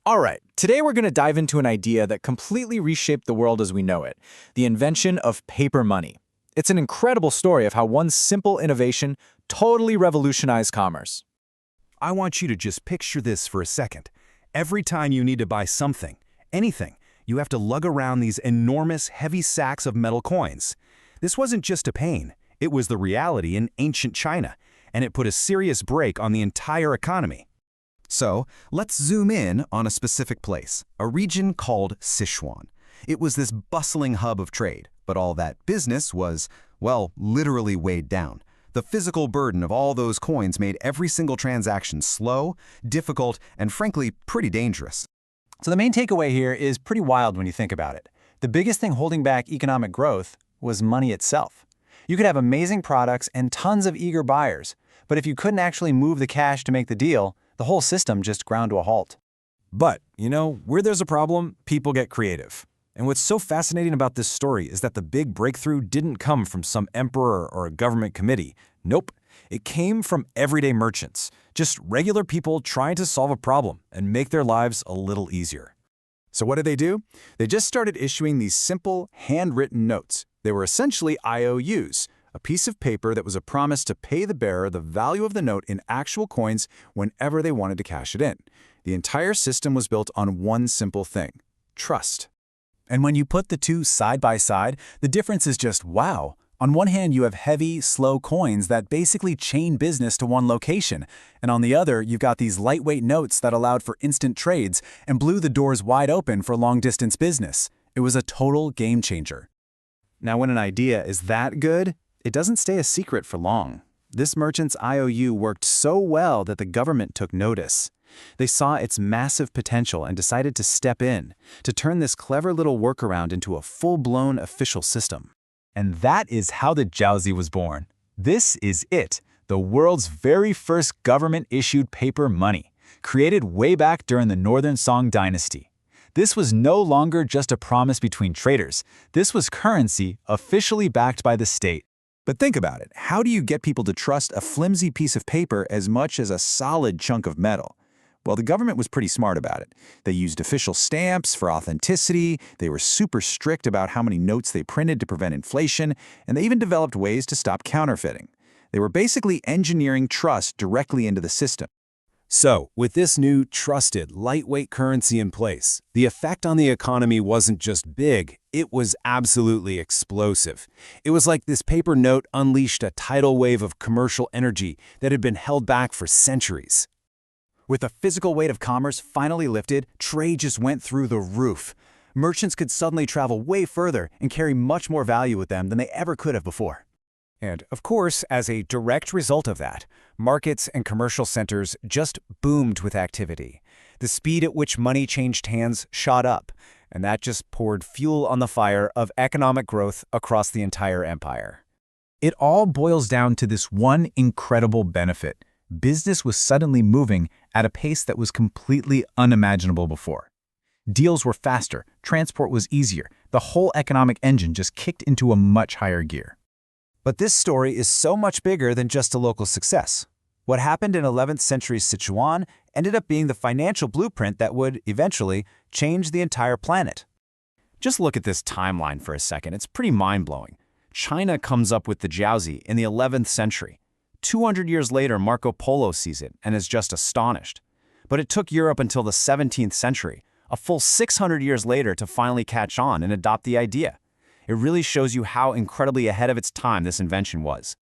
All right, today we're going to dive into an idea that completely reshaped the world as we know it, the invention of paper money. It's an incredible story of how one simple innovation totally revolutionized commerce. I want you to just picture this for a second. Every time you need to buy something, anything, you have to lug around these enormous, heavy sacks of metal coins. This wasn't just a pain, it was the reality in ancient China, and it put a serious brake on the entire economy. So, let's zoom in on a specific place, a region called Sichuan. It was this bustling hub of trade, but all that business was, well, literally weighed down. The physical burden of all those coins made every single transaction slow, difficult, and frankly, pretty dangerous. So the main takeaway here is pretty wild when you think about it. The biggest thing holding back economic growth was money itself. You could have amazing products and tons of eager buyers, but if you couldn't actually move the cash to make the deal, the whole system just ground to a halt. But, where there's a problem, people get creative. And what's so fascinating about this story is that the big breakthrough didn't come from some emperor or a government committee. Nope, it came from everyday merchants, just regular people trying to solve a problem and make their lives a little easier. So what did they do? They just started issuing these simple, handwritten notes. They were essentially IOUs, a piece of paper that was a promise to pay the bearer the value of the note in actual coins whenever they wanted to cash it in. The entire system was built on one simple thing: trust. And when you put the two side by side, the difference is just wow. On one hand, you have heavy, slow coins that basically chain business to one location. And on the other, you've got these lightweight notes that allowed for instant trades and blew the doors wide open for long-distance business. It was a total game changer. Now, when an idea is that good, it doesn't stay a secret for long. This merchant's IOU worked so well that the government took notice. They saw its massive potential and decided to step in, to turn this clever little workaround into a full-blown official system. And that is how the Jiaozi was born. This is it, the world's very first government-issued paper money, created way back during the Northern Song dynasty. This was no longer just a promise between traders. This was currency officially backed by the state. But think about it. How do you get people to trust a flimsy piece of paper as much as a solid chunk of metal? Well, the government was pretty smart about it. They used official stamps for authenticity, they were super strict about how many notes they printed to prevent inflation, and they even developed ways to stop counterfeiting. They were basically engineering trust directly into the system. So, with this new, trusted, lightweight currency in place, the effect on the economy wasn't just big, it was absolutely explosive. It was like this paper note unleashed a tidal wave of commercial energy that had been held back for centuries. With the physical weight of commerce finally lifted, trade just went through the roof. Merchants could suddenly travel way further and carry much more value with them than they ever could have before. And, of course, as a direct result of that, markets and commercial centers just boomed with activity. The speed at which money changed hands shot up, and that just poured fuel on the fire of economic growth across the entire empire. It all boils down to this one incredible benefit. Business was suddenly moving at a pace that was completely unimaginable before. Deals were faster, transport was easier, the whole economic engine just kicked into a much higher gear. But this story is so much bigger than just a local success. What happened in 11th century Sichuan ended up being the financial blueprint that would, eventually, change the entire planet. Just look at this timeline for a second. It's pretty mind-blowing. China comes up with the Jiaozi in the 11th century. 200 years later, Marco Polo sees it and is just astonished. But it took Europe until the 17th century, a full 600 years later, to finally catch on and adopt the idea. It really shows you how incredibly ahead of its time this invention was.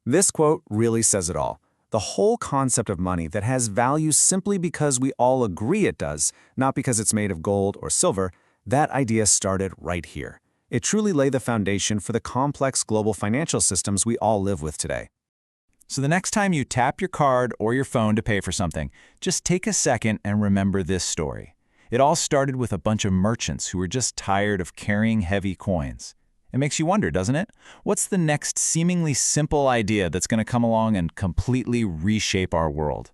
This quote really says it all. The whole concept of money that has value simply because we all agree it does, not because it's made of gold or silver, that idea started right here. It truly laid the foundation for the complex global financial systems we all live with today. So the next time you tap your card or your phone to pay for something, just take a second and remember this story. It all started with a bunch of merchants who were just tired of carrying heavy coins. It makes you wonder, doesn't it? What's the next seemingly simple idea that's going to come along and completely reshape our world?